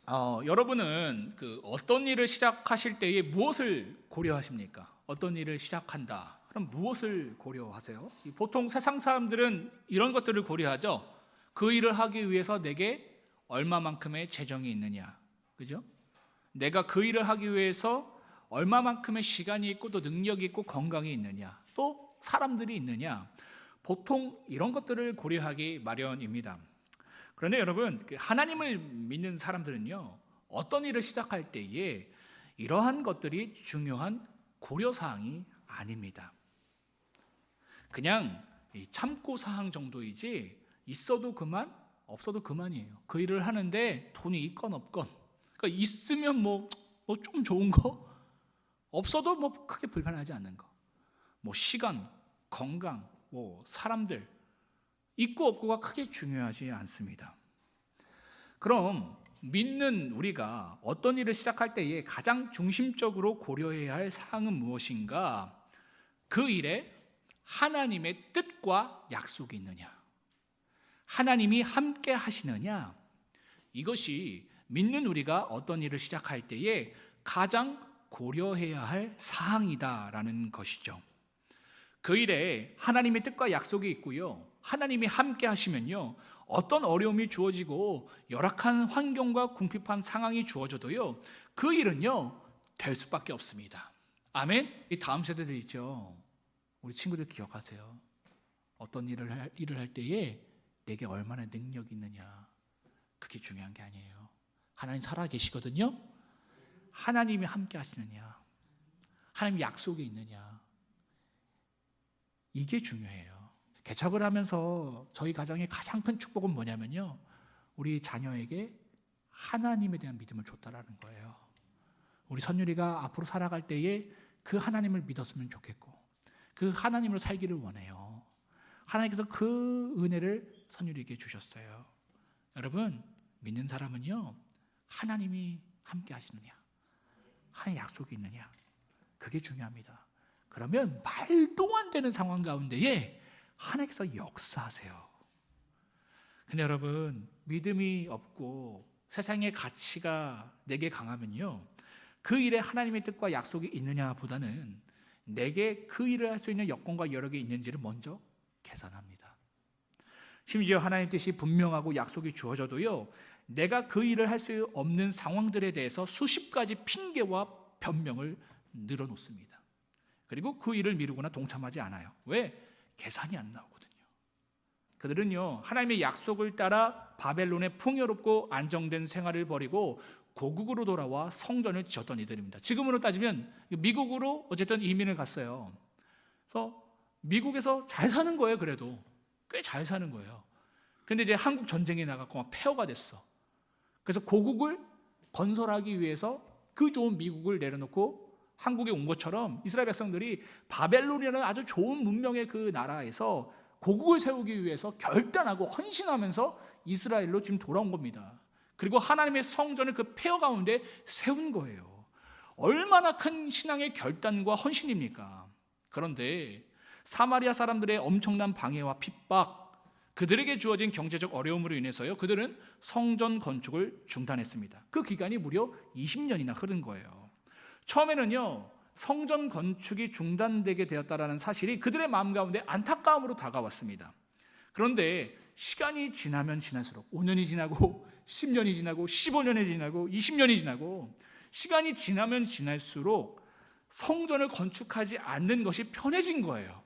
여러분은 어떤 일을 시작하실 때에 무엇을 고려하십니까? 어떤 일을 시작한다. 그럼 무엇을 고려하세요? 보통 세상 사람들은 이런 것들을 고려하죠. 그 일을 하기 위해서 내게 얼마만큼의 재정이 있느냐, 그죠? 내가 그 일을 하기 위해서 얼마만큼의 시간이 있고 또 능력이 있고 건강이 있느냐, 또 사람들이 있느냐, 보통 이런 것들을 고려하기 마련입니다. 그런데 여러분, 하나님을 믿는 사람들은요, 어떤 일을 시작할 때에 이러한 것들이 중요한 고려사항이 아닙니다. 그냥 참고 사항 정도이지, 있어도 그만, 없어도 그만이에요. 그 일을 하는데 돈이 있건 없건, 그러니까 있으면 뭐 좀 좋은 거, 없어도 뭐 크게 불편하지 않는 거, 뭐 시간, 건강, 뭐 사람들, 있고 없고가 크게 중요하지 않습니다. 그럼 믿는 우리가 어떤 일을 시작할 때에 가장 중심적으로 고려해야 할 사항은 무엇인가? 그 일에 하나님의 뜻과 약속이 있느냐, 하나님이 함께 하시느냐, 이것이 믿는 우리가 어떤 일을 시작할 때에 가장 고려해야 할 사항이다라는 것이죠. 그 일에 하나님의 뜻과 약속이 있고요, 하나님이 함께 하시면요, 어떤 어려움이 주어지고 열악한 환경과 궁핍한 상황이 주어져도요, 그 일은요 될 수밖에 없습니다. 아멘. 이 다음 세대들 있죠. 우리 친구들 기억하세요. 어떤 일을 할 때에 내게 얼마나 능력이 있느냐, 그게 중요한 게 아니에요. 하나님 살아 계시거든요. 하나님이 함께 하시느냐, 하나님 약속이 있느냐, 이게 중요해요. 개척을 하면서 저희 가정의 가장 큰 축복은 뭐냐면요, 우리 자녀에게 하나님에 대한 믿음을 줬다라는 거예요. 우리 선율이가 앞으로 살아갈 때에 그 하나님을 믿었으면 좋겠고, 그 하나님으로 살기를 원해요. 하나님께서 그 은혜를 선율이에게 주셨어요. 여러분, 믿는 사람은요, 하나님이 함께 하시느냐, 하나님의 약속이 있느냐, 그게 중요합니다. 그러면 말도 안 되는 상황 가운데에 하나님께서 역사하세요. 근데 여러분, 믿음이 없고 세상의 가치가 내게 강하면요, 그 일에 하나님의 뜻과 약속이 있느냐 보다는 내게 그 일을 할 수 있는 여건과 여력이 있는지를 먼저 계산합니다. 심지어 하나님의 뜻이 분명하고 약속이 주어져도요, 내가 그 일을 할 수 없는 상황들에 대해서 수십 가지 핑계와 변명을 늘어놓습니다. 그리고 그 일을 미루거나 동참하지 않아요. 왜? 계산이 안 나오거든요. 그들은요, 하나님의 약속을 따라 바벨론의 풍요롭고 안정된 생활을 버리고 고국으로 돌아와 성전을 지었던 이들입니다. 지금으로 따지면 미국으로 어쨌든 이민을 갔어요. 그래서 미국에서 잘 사는 거예요. 그래도 꽤 잘 사는 거예요. 근데 이제 한국 전쟁에 나갔고 막 폐허가 됐어. 그래서 고국을 건설하기 위해서 그 좋은 미국을 내려놓고 한국에 온 것처럼 이스라엘 백성들이 바벨론이라는 아주 좋은 문명의 그 나라에서 고국을 세우기 위해서 결단하고 헌신하면서 이스라엘로 지금 돌아온 겁니다. 그리고 하나님의 성전을 그 폐허 가운데 세운 거예요. 얼마나 큰 신앙의 결단과 헌신입니까? 그런데 사마리아 사람들의 엄청난 방해와 핍박, 그들에게 주어진 경제적 어려움으로 인해서요, 그들은 성전 건축을 중단했습니다. 그 기간이 무려 20년이나 흐른 거예요. 처음에는요, 성전 건축이 중단되게 되었다라는 사실이 그들의 마음 가운데 안타까움으로 다가왔습니다. 그런데 시간이 지나면 지날수록 5년이 지나고 10년이 지나고 15년이 지나고 20년이 지나고 시간이 지나면 지날수록 성전을 건축하지 않는 것이 편해진 거예요.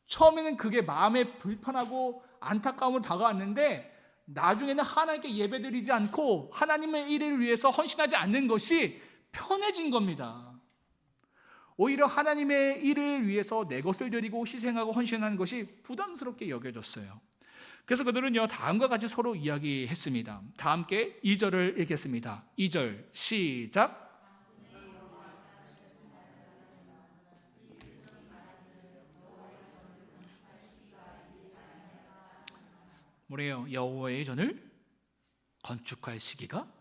처음에는 그게 마음에 불편하고 안타까움으로 다가왔는데 나중에는 하나님께 예배드리지 않고 하나님의 일을 위해서 헌신하지 않는 것이 편해진 겁니다. 오히려 하나님의 일을 위해서 내 것을 드리고 희생하고 헌신하는 것이 부담스럽게 여겨졌어요. 그래서 그들은요, 다음과 같이 서로 이야기했습니다. 다 함께 2절을 읽겠습니다. 2절 시작. 뭐래요? 여호와의 전을 건축할 시기가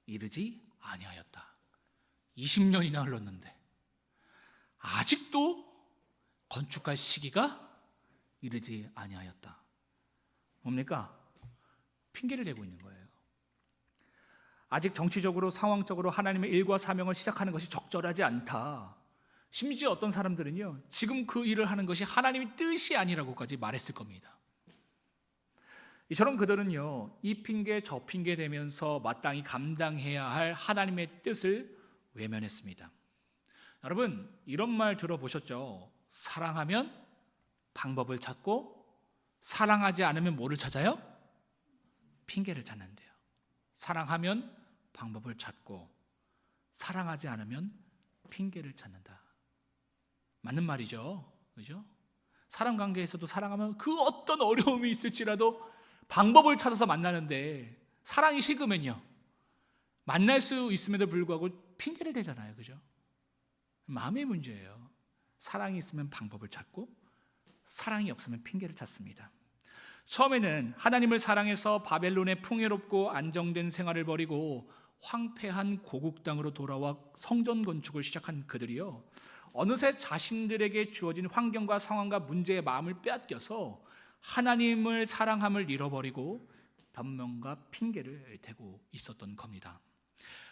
이르지 아니하였다. 20년이나 흘렀는데 아직도 건축할 시기가 이르지 아니하였다. 뭡니까? 핑계를 대고 있는 거예요. 아직 정치적으로 상황적으로 하나님의 일과 사명을 시작하는 것이 적절하지 않다. 심지어 어떤 사람들은요, 지금 그 일을 하는 것이 하나님의 뜻이 아니라고까지 말했을 겁니다. 이처럼 그들은요, 이 핑계 저 핑계 대면서 마땅히 감당해야 할 하나님의 뜻을 외면했습니다. 여러분, 이런 말 들어보셨죠? 사랑하면 방법을 찾고, 사랑하지 않으면 뭐를 찾아요? 핑계를 찾는데요. 사랑하면 방법을 찾고, 사랑하지 않으면 핑계를 찾는다. 맞는 말이죠, 그죠? 사람 관계에서도 사랑하면 그 어떤 어려움이 있을지라도 방법을 찾아서 만나는데, 사랑이 식으면요, 만날 수 있음에도 불구하고 핑계를 대잖아요, 그죠? 마음의 문제예요. 사랑이 있으면 방법을 찾고, 사랑이 없으면 핑계를 찾습니다. 처음에는 하나님을 사랑해서 바벨론의 풍요롭고 안정된 생활을 버리고 황폐한 고국 땅으로 돌아와 성전 건축을 시작한 그들이요, 어느새 자신들에게 주어진 환경과 상황과 문제의 마음을 빼앗겨서 하나님을 사랑함을 잃어버리고 변명과 핑계를 대고 있었던 겁니다.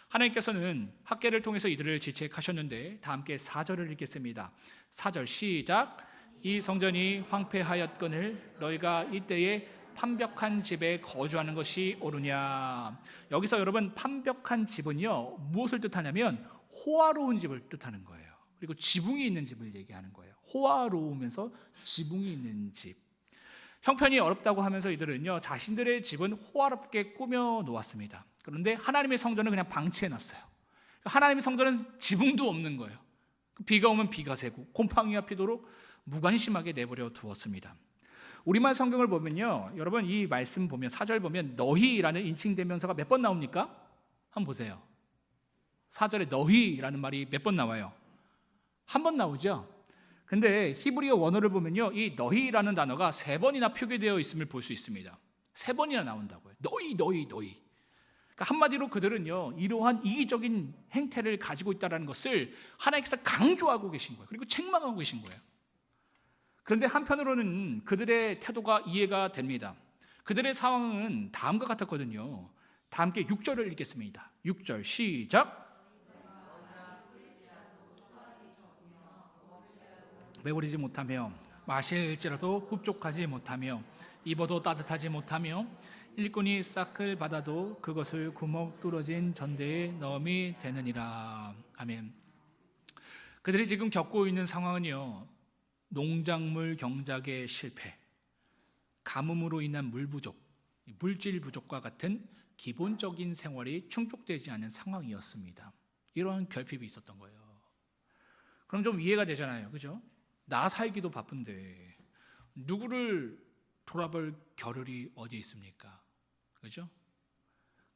하나님께서는 학계를 통해서 이들을 지책하셨는데, 다 함께 4절을 읽겠습니다. 4절 시작. 이 성전이 황폐하였거늘 너희가 이때에 판벽한 집에 거주하는 것이 옳으냐. 여기서 여러분, 판벽한 집은요, 무엇을 뜻하냐면 호화로운 집을 뜻하는 거예요. 그리고 지붕이 있는 집을 얘기하는 거예요. 호화로우면서 지붕이 있는 집. 형편이 어렵다고 하면서 이들은요, 자신들의 집은 호화롭게 꾸며 놓았습니다. 그런데 하나님의 성전은 그냥 방치해 놨어요. 하나님의 성전은 지붕도 없는 거예요. 비가 오면 비가 새고 곰팡이가 피도록 무관심하게 내버려 두었습니다. 우리말 성경을 보면요, 여러분 이 말씀 보면 4절 보면 너희라는 인칭 대명사가 몇 번 나옵니까? 한번 보세요. 4절에 너희라는 말이 몇 번 나와요? 한 번 나오죠. 근데 히브리어 원어를 보면요, 이 너희라는 단어가 3번이나 표기되어 있음을 볼 수 있습니다. 3번이나 나온다고요. 너희. 그러니까 한마디로 그들은요, 이러한 이기적인 행태를 가지고 있다는 것을 하나님께서 강조하고 계신 거예요. 그리고 책망하고 계신 거예요. 그런데 한편으로는 그들의 태도가 이해가 됩니다. 그들의 상황은 다음과 같았거든요. 다 함께 6절을 읽겠습니다. 6절 시작. 배부르지 못하며 마실지라도 흡족하지 못하며 입어도 따뜻하지 못하며 일꾼이 싹을 받아도 그것을 구멍 뚫어진 전대에 넣음이 되느니라. 아멘. 그들이 지금 겪고 있는 상황은요, 농작물 경작의 실패, 가뭄으로 인한 물 부족, 물질 부족과 같은 기본적인 생활이 충족되지 않은 상황이었습니다. 이러한 결핍이 있었던 거예요. 그럼 좀 이해가 되잖아요, 그죠? 나 살기도 바쁜데 누구를 돌아볼 겨를이 어디 있습니까? 그죠?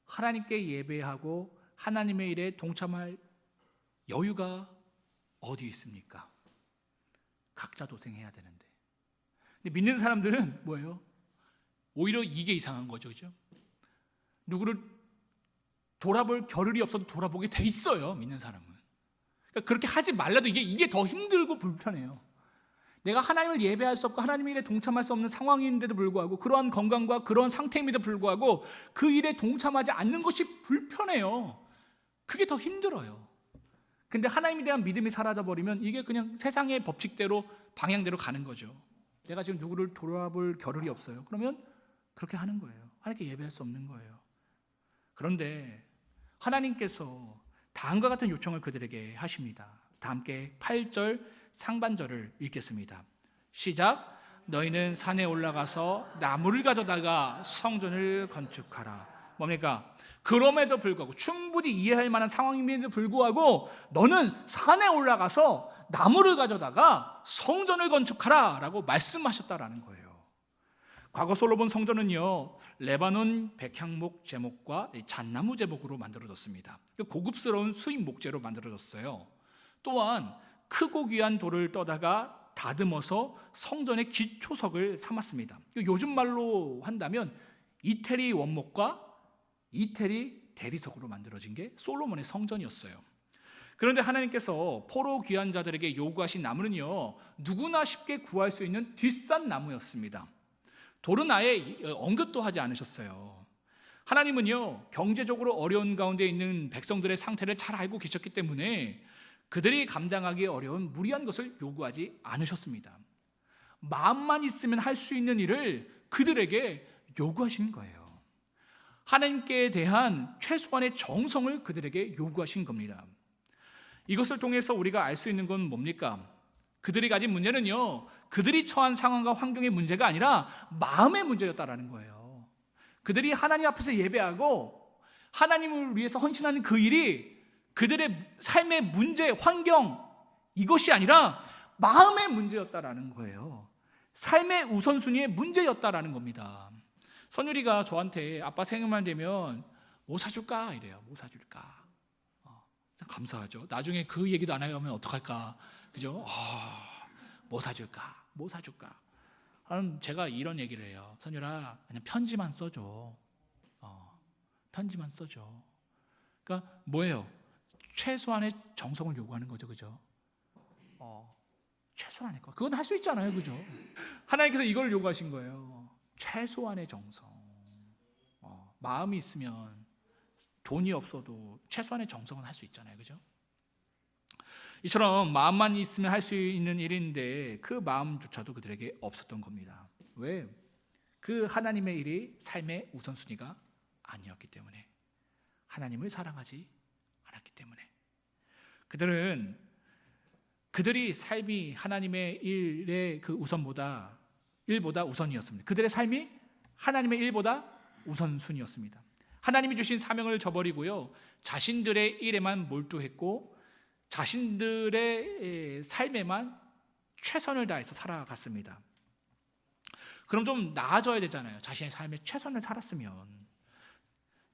하나님께 예배하고 하나님의 일에 동참할 여유가 어디 있습니까? 각자 도생해야 되는데. 근데 믿는 사람들은 뭐예요? 오히려 이게 이상한 거죠, 그죠? 누구를 돌아볼 겨를이 없어도 돌아보게 돼 있어요, 믿는 사람은. 그러니까 그렇게 하지 말라도 이게 더 힘들고 불편해요. 내가 하나님을 예배할 수 없고 하나님의 일에 동참할 수 없는 상황인데도 불구하고, 그러한 건강과 그러한 상태임에도 불구하고 그 일에 동참하지 않는 것이 불편해요. 그게 더 힘들어요. 근데 하나님에 대한 믿음이 사라져버리면 이게 그냥 세상의 법칙대로 방향대로 가는 거죠. 내가 지금 누구를 돌아볼 겨를이 없어요. 그러면 그렇게 하는 거예요. 하나님께 예배할 수 없는 거예요. 그런데 하나님께서 다음과 같은 요청을 그들에게 하십니다. 다 함께 8절 상반절을 읽겠습니다. 시작. 너희는 산에 올라가서 나무를 가져다가 성전을 건축하라. 뭡니까? 그럼에도 불구하고, 충분히 이해할 만한 상황임에도 불구하고 너는 산에 올라가서 나무를 가져다가 성전을 건축하라 라고 말씀하셨다라는 거예요. 과거 솔로몬 성전은요, 레바논 백향목 제목과 잣나무 제목으로 만들어졌습니다. 고급스러운 수입 목재로 만들어졌어요. 또한 크고 귀한 돌을 떠다가 다듬어서 성전의 기초석을 삼았습니다. 요즘 말로 한다면 이태리 원목과 이태리 대리석으로 만들어진 게 솔로몬의 성전이었어요. 그런데 하나님께서 포로 귀한 자들에게 요구하신 나무는요, 누구나 쉽게 구할 수 있는 뒷산 나무였습니다. 돌은 아예 언급도 하지 않으셨어요. 하나님은요, 경제적으로 어려운 가운데 있는 백성들의 상태를 잘 알고 계셨기 때문에 그들이 감당하기 어려운 무리한 것을 요구하지 않으셨습니다. 마음만 있으면 할 수 있는 일을 그들에게 요구하신 거예요. 하나님께 대한 최소한의 정성을 그들에게 요구하신 겁니다. 이것을 통해서 우리가 알 수 있는 건 뭡니까? 그들이 가진 문제는요, 그들이 처한 상황과 환경의 문제가 아니라 마음의 문제였다라는 거예요. 그들이 하나님 앞에서 예배하고 하나님을 위해서 헌신하는 그 일이 그들의 삶의 문제, 환경, 이것이 아니라 마음의 문제였다라는 거예요. 삶의 우선순위의 문제였다라는 겁니다. 선율이가 저한테 아빠 생일만 되면 뭐 사줄까? 이래요. 뭐 사줄까? 감사하죠. 나중에 그 얘기도 안 하면 어떡할까? 그죠? 뭐 사줄까? 뭐 사줄까? 그럼 제가 이런 얘기를 해요. 선율아, 그냥 편지만 써줘. 편지만 써줘. 그러니까 뭐예요? 최소한의 정성을 요구하는 거죠. 그죠? 최소한의 거. 그건 할 수 있잖아요. 그죠? 하나님께서 이걸 요구하신 거예요. 최소한의 정성. 마음이 있으면 돈이 없어도 최소한의 정성은 할 수 있잖아요. 그죠? 이처럼 마음만 있으면 할 수 있는 일인데 그 마음조차도 그들에게 없었던 겁니다. 왜? 그 하나님의 일이 삶의 우선순위가 아니었기 때문에, 하나님을 사랑하지 않았기 때문에. 그들이 삶이 하나님의 일의 그 우선보다 일보다 우선이었습니다. 그들의 삶이 하나님의 일보다 우선순위였습니다. 하나님이 주신 사명을 저버리고요, 자신들의 일에만 몰두했고 자신들의 삶에만 최선을 다해서 살아갔습니다. 그럼 좀 나아져야 되잖아요. 자신의 삶에 최선을 살았으면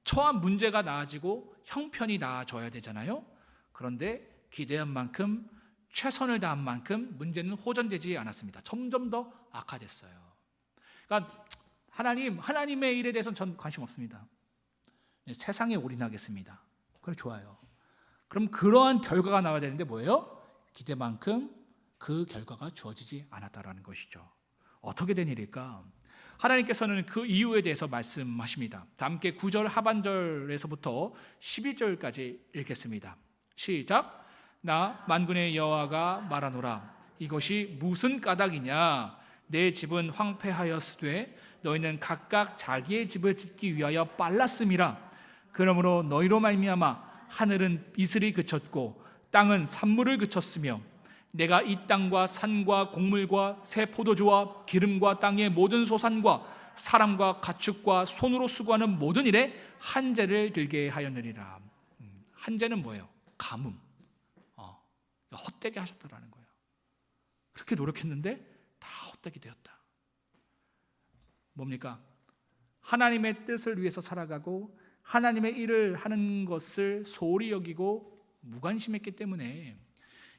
처한 문제가 나아지고 형편이 나아져야 되잖아요. 그런데 기대한 만큼, 최선을 다한 만큼 문제는 호전되지 않았습니다. 점점 더 악화됐어요. 그러니까 하나님의 일에 대해서는 전 관심 없습니다. 세상에 올인하겠습니다. 그래, 좋아요. 그럼 그러한 결과가 나와야 되는데 뭐예요? 기대만큼 그 결과가 주어지지 않았다라는 것이죠. 어떻게 된 일일까? 하나님께서는 그 이유에 대해서 말씀하십니다. 다 함께 9절 하반절에서부터 11절까지 읽겠습니다. 시작. 나 만군의 여호와가 말하노라. 이것이 무슨 까닭이냐? 내 집은 황폐하였으되 너희는 각각 자기의 집을 짓기 위하여 빨랐음이라. 그러므로 너희로 말미암아 하늘은 이슬이 그쳤고 땅은 산물을 그쳤으며 내가 이 땅과 산과 곡물과 새 포도주와 기름과 땅의 모든 소산과 사람과 가축과 손으로 수고하는 모든 일에 한재를 들게 하였느니라. 한재는 뭐예요? 가뭄. 헛되게 하셨다라는 거예요. 그렇게 노력했는데 다 헛되게 되었다. 뭡니까? 하나님의 뜻을 위해서 살아가고 하나님의 일을 하는 것을 소홀히 여기고 무관심했기 때문에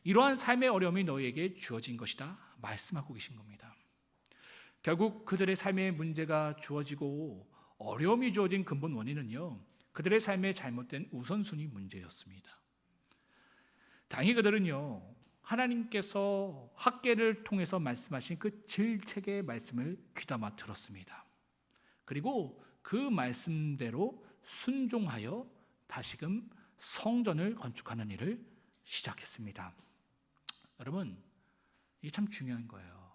이러한 삶의 어려움이 너희에게 주어진 것이다 말씀하고 계신 겁니다. 결국 그들의 삶의 문제가 주어지고 어려움이 주어진 근본 원인은요, 그들의 삶의 잘못된 우선순위 문제였습니다. 다행히 그들은요, 하나님께서 학계를 통해서 말씀하신 그 질책의 말씀을 귀담아 들었습니다. 그리고 그 말씀대로 순종하여 다시금 성전을 건축하는 일을 시작했습니다. 여러분, 이게 참 중요한 거예요.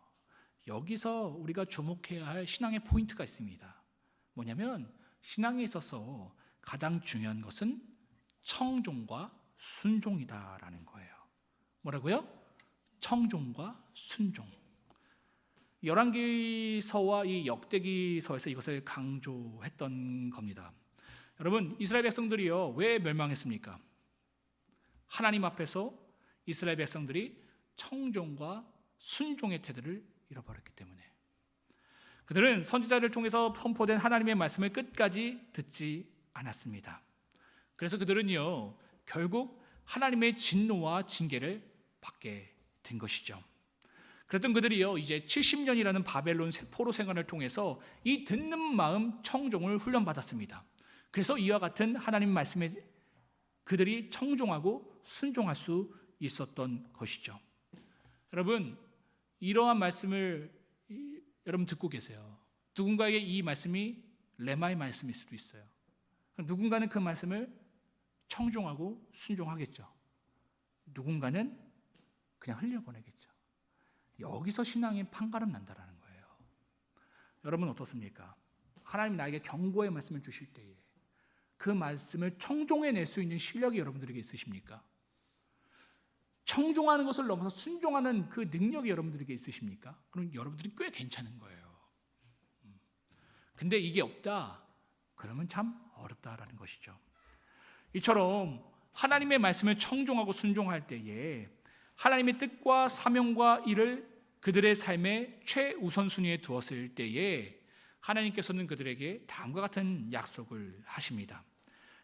여기서 우리가 주목해야 할 신앙의 포인트가 있습니다. 뭐냐면 신앙에 있어서 가장 중요한 것은 청종과 순종이다라는 거예요. 뭐라고요? 청종과 순종. 열왕기서와 이 역대기서에서 이것을 강조했던 겁니다. 여러분, 이스라엘 백성들이요, 왜 멸망했습니까? 하나님 앞에서 이스라엘 백성들이 청종과 순종의 태도를 잃어버렸기 때문에. 그들은 선지자를 통해서 선포된 하나님의 말씀을 끝까지 듣지 않았습니다. 그래서 그들은요, 결국 하나님의 진노와 징계를 받게 된 것이죠. 그랬던 그들이요, 이제 70년이라는 바벨론 포로 생활을 통해서 이 듣는 마음 청종을 훈련받았습니다. 그래서 이와 같은 하나님 말씀에 그들이 청종하고 순종할 수 있었던 것이죠. 여러분, 이러한 말씀을 여러분 듣고 계세요. 누군가에게 이 말씀이 레마의 말씀일 수도 있어요. 누군가는 그 말씀을 청종하고 순종하겠죠. 누군가는 그냥 흘려보내겠죠. 여기서 신앙이 판가름 난다라는 거예요. 여러분 어떻습니까? 하나님 나에게 경고의 말씀을 주실 때에 그 말씀을 청종해낼 수 있는 실력이 여러분들에게 있으십니까? 청종하는 것을 넘어서 순종하는 그 능력이 여러분들에게 있으십니까? 그럼 여러분들이 꽤 괜찮은 거예요. 근데 이게 없다, 그러면 참 어렵다라는 것이죠. 이처럼 하나님의 말씀을 청종하고 순종할 때에 하나님의 뜻과 사명과 일을 그들의 삶의 최우선순위에 두었을 때에 하나님께서는 그들에게 다음과 같은 약속을 하십니다.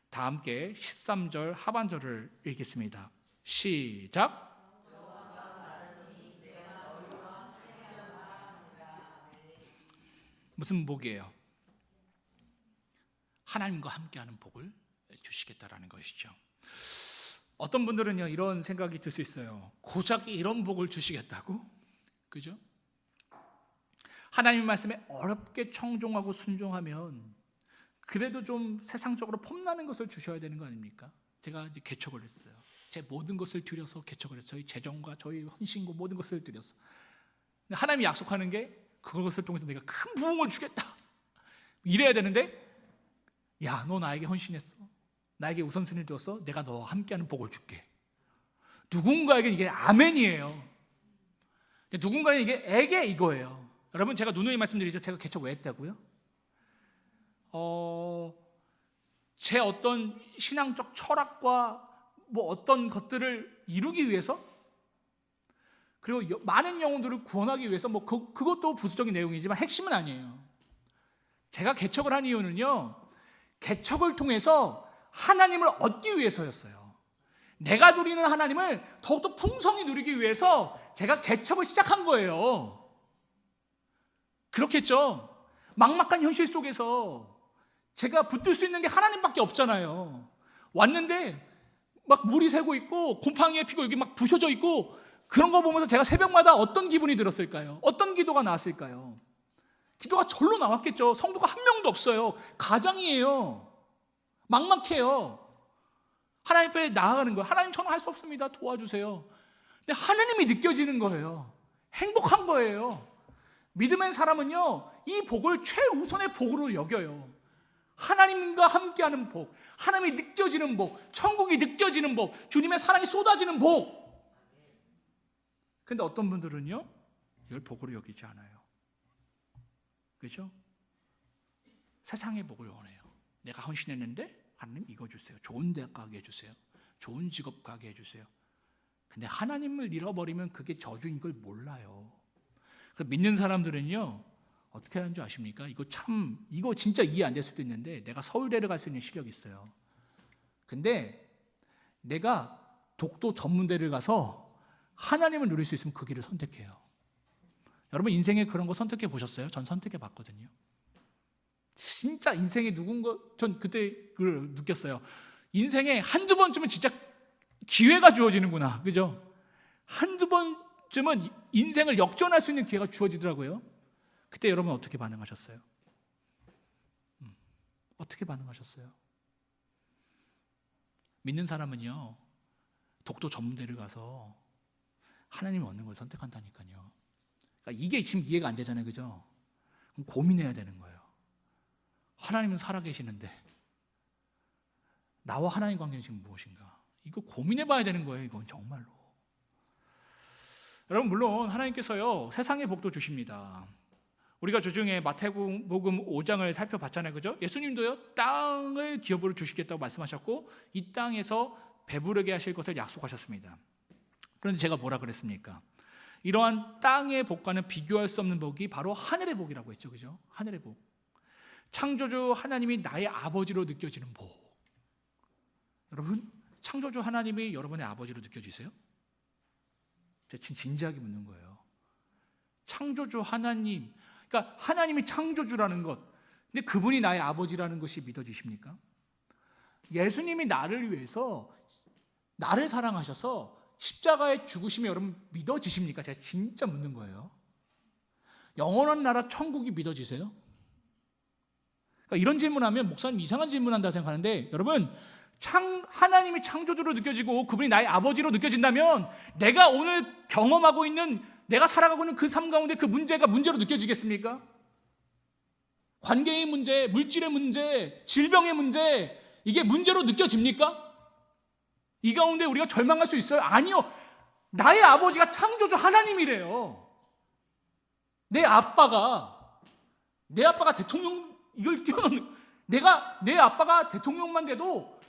다 함께 13절 하반절을 읽겠습니다. 시작. 무슨 복이에요? 하나님과 함께하는 복을 주시겠다라는 것이죠. 어떤 분들은요 이런 생각이 들 수 있어요. 고작 이런 복을 주시겠다고? 그죠? 하나님 말씀에 어렵게 청종하고 순종하면 그래도 좀 세상적으로 폼나는 것을 주셔야 되는 거 아닙니까? 제가 이제 개척을 했어요. 제 모든 것을 드려서 개척을 했어요. 저희 재정과 저희 헌신과 모든 것을 드렸어. 근데 하나님이 약속하는 게 그것을 통해서 내가 큰 부흥을 주겠다, 이래야 되는데, 야, 너 나에게 헌신했어, 나에게 우선순위를 뒀어, 내가 너와 함께하는 복을 줄게. 누군가에게 이게 아멘이에요. 누군가에게 이게 에게 이거예요. 여러분 제가 누누이 말씀드리죠. 제가 개척 왜 했다고요? 제 어떤 신앙적 철학과 뭐 어떤 것들을 이루기 위해서, 그리고 많은 영혼들을 구원하기 위해서, 뭐 그것도 부수적인 내용이지만 핵심은 아니에요. 제가 개척을 한 이유는요, 개척을 통해서 하나님을 얻기 위해서였어요. 내가 누리는 하나님을 더욱더 풍성히 누리기 위해서 제가 개척을 시작한 거예요. 그렇겠죠. 막막한 현실 속에서 제가 붙들 수 있는 게 하나님밖에 없잖아요. 왔는데 막 물이 새고 있고 곰팡이에 피고 여기 막 부셔져 있고, 그런 거 보면서 제가 새벽마다 어떤 기분이 들었을까요? 어떤 기도가 나왔을까요? 기도가 절로 나왔겠죠. 성도가 한 명도 없어요. 가장이에요. 막막해요. 하나님 앞에 나아가는 거예요. 하나님, 저는 할 수 없습니다, 도와주세요. 근데 하나님이 느껴지는 거예요. 행복한 거예요. 믿음의 사람은요 이 복을 최우선의 복으로 여겨요. 하나님과 함께하는 복, 하나님이 느껴지는 복, 천국이 느껴지는 복, 주님의 사랑이 쏟아지는 복. 근데 어떤 분들은요 이걸 복으로 여기지 않아요. 그렇죠? 세상의 복을 원해요. 내가 헌신했는데 하나님 이거 주세요. 좋은 대학 가게 해주세요. 좋은 직업 가게 해주세요. 근데 하나님을 잃어버리면 그게 저주인 걸 몰라요. 믿는 사람들은요 어떻게 하는 줄 아십니까? 이거 진짜 이해 안 될 수도 있는데, 내가 서울대를 갈 수 있는 실력이 있어요. 근데 내가 독도 전문대를 가서 하나님을 누릴 수 있으면 그 길을 선택해요. 여러분 인생에 그런 거 선택해 보셨어요? 전 선택해 봤거든요. 진짜 인생에 전 그때 그걸 느꼈어요. 인생에 한두 번쯤은 진짜 기회가 주어지는구나. 그죠? 한두 번쯤은 인생을 역전할 수 있는 기회가 주어지더라고요. 그때 여러분 어떻게 반응하셨어요? 어떻게 반응하셨어요? 믿는 사람은요 독도 전문대를 가서 하나님을 얻는 걸 선택한다니까요. 그러니까 이게 지금 이해가 안 되잖아요. 그죠? 그럼 고민해야 되는 거예요. 하나님은 살아계시는데 나와 하나님 관계는 지금 무엇인가? 이거 고민해 봐야 되는 거예요. 이건 정말로. 여러분 물론 하나님께서요 세상의 복도 주십니다. 우리가 주중에 마태복음 5장을 살펴봤잖아요. 그죠? 예수님도요 땅을 기업으로 주시겠다고 말씀하셨고 이 땅에서 배부르게 하실 것을 약속하셨습니다. 그런데 제가 뭐라 그랬습니까? 이러한 땅의 복과는 비교할 수 없는 복이 바로 하늘의 복이라고 했죠. 그죠? 하늘의 복. 창조주 하나님이 나의 아버지로 느껴지는 복. 여러분 창조주 하나님이 여러분의 아버지로 느껴지세요? 제가 진지하게 묻는 거예요. 창조주 하나님, 그러니까 하나님이 창조주라는 것, 근데 그분이 나의 아버지라는 것이 믿어지십니까? 예수님이 나를 위해서 나를 사랑하셔서 십자가에 죽으심이 여러분 믿어지십니까? 제가 진짜 묻는 거예요. 영원한 나라 천국이 믿어지세요? 그러니까 이런 질문하면 목사님 이상한 질문한다 생각하는데, 여러분, 하나님이 창조주로 느껴지고 그분이 나의 아버지로 느껴진다면 내가 오늘 경험하고 있는, 내가 살아가고 있는 그 삶 가운데 그 문제가 문제로 느껴지겠습니까? 관계의 문제, 물질의 문제, 질병의 문제, 이게 문제로 느껴집니까? 이 가운데 우리가 절망할 수 있어요? 아니요. 나의 아버지가 창조주 하나님이래요. 내 아빠가 대통령, 이걸 뛰어넘는, 내 아빠가 대통령만 돼도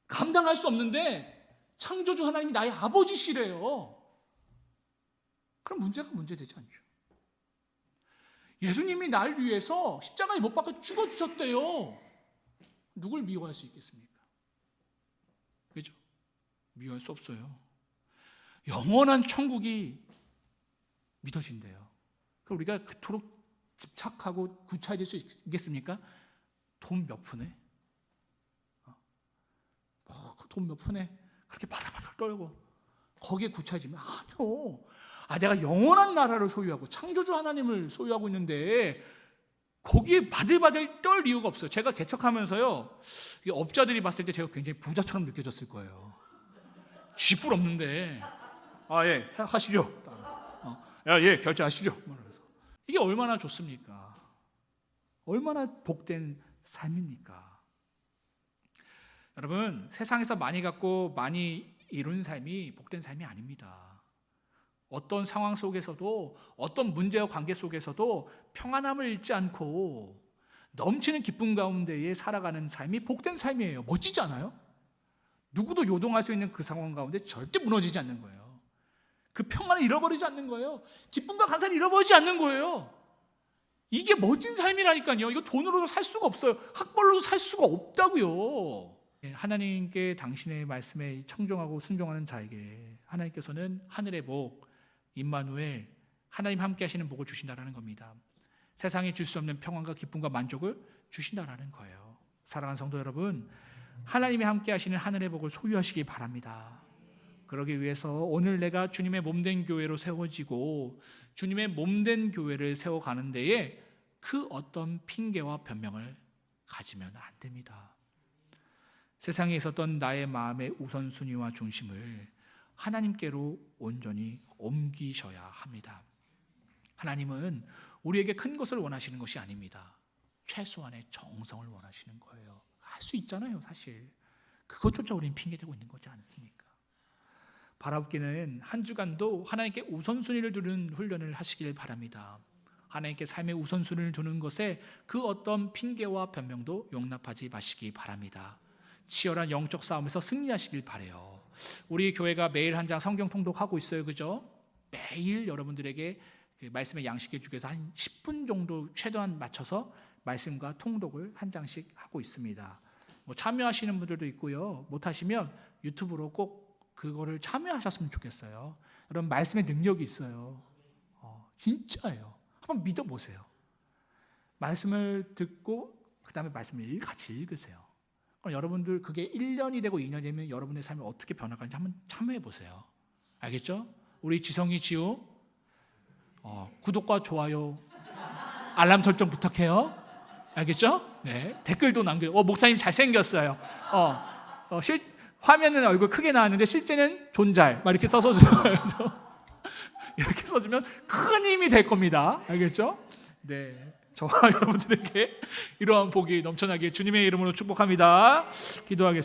감당할 수 없는데 창조주 하나님이 나의 아버지시래요. 그럼 문제가 문제되지 않죠. 예수님이 날 위해서 십자가에 못 박혀 죽어주셨대요. 누굴 미워할 수 있겠습니까? 그죠? 미워할 수 없어요. 영원한 천국이 믿어진대요. 그럼 우리가 그토록 집착하고 구차해질 수 있겠습니까? 돈 몇 푼에? 돈 몇 푼에 그렇게 바들바들 떨고 거기에 구차해지면 아니요. 내가 영원한 나라를 소유하고 창조주 하나님을 소유하고 있는데 거기에 바들바들 떨 이유가 없어요. 제가 개척하면서요, 업자들이 봤을 때 제가 굉장히 부자처럼 느껴졌을 거예요. 쥐뿔 없는데 예, 하시죠. 예, 결제하시죠. 이게 얼마나 좋습니까? 얼마나 복된 삶입니까? 여러분, 세상에서 많이 갖고 많이 이룬 삶이 복된 삶이 아닙니다. 어떤 상황 속에서도, 어떤 문제와 관계 속에서도 평안함을 잃지 않고 넘치는 기쁨 가운데에 살아가는 삶이 복된 삶이에요. 멋지지 않아요? 누구도 요동할 수 있는 그 상황 가운데 절대 무너지지 않는 거예요. 그 평안을 잃어버리지 않는 거예요. 기쁨과 감사를 잃어버리지 않는 거예요. 이게 멋진 삶이라니까요. 이거 돈으로도 살 수가 없어요. 학벌로도 살 수가 없다고요. 하나님께 당신의 말씀에 청종하고 순종하는 자에게 하나님께서는 하늘의 복, 임마누엘, 하나님 함께 하시는 복을 주신다라는 겁니다. 세상에 줄 수 없는 평안과 기쁨과 만족을 주신다라는 거예요. 사랑하는 성도 여러분, 하나님이 함께 하시는 하늘의 복을 소유하시기 바랍니다. 그러기 위해서 오늘 내가 주님의 몸된 교회로 세워지고 주님의 몸된 교회를 세워가는 데에 그 어떤 핑계와 변명을 가지면 안 됩니다. 세상에 있었던 나의 마음의 우선순위와 중심을 하나님께로 온전히 옮기셔야 합니다. 하나님은 우리에게 큰 것을 원하시는 것이 아닙니다. 최소한의 정성을 원하시는 거예요. 할 수 있잖아요, 사실. 그것조차 우리는 핑계대고 있는 거지 않습니까? 바라옵기는 한 주간도 하나님께 우선순위를 두는 훈련을 하시길 바랍니다. 하나님께 삶의 우선순위를 두는 것에 그 어떤 핑계와 변명도 용납하지 마시기 바랍니다. 치열한 영적 싸움에서 승리하시길 바라요. 우리 교회가 매일 한 장 성경 통독하고 있어요, 그죠? 매일 여러분들에게 그 말씀의 양식을 주기 위해서 한 10분 정도 최대한 맞춰서 말씀과 통독을 한 장씩 하고 있습니다. 참여하시는 분들도 있고요. 못하시면 유튜브로 꼭 그거를 참여하셨으면 좋겠어요. 여러분, 말씀의 능력이 있어요. 진짜예요. 한번 믿어보세요. 말씀을 듣고 그 다음에 말씀을 같이 읽으세요. 그럼 여러분들 그게 1년이 되고 2년이 되면 여러분의 삶이 어떻게 변화가는지 한번 참여해보세요. 알겠죠? 우리 지성이 지우 구독과 좋아요, 알람 설정 부탁해요. 알겠죠? 네. 댓글도 남겨요. 목사님 잘생겼어요. 화면은 얼굴 크게 나왔는데 실제는 존잘. 막 이렇게 써서 이렇게 써주면 큰 힘이 될 겁니다. 알겠죠? 네. 저와 여러분들에게 이러한 복이 넘쳐나게 주님의 이름으로 축복합니다. 기도하겠습니다.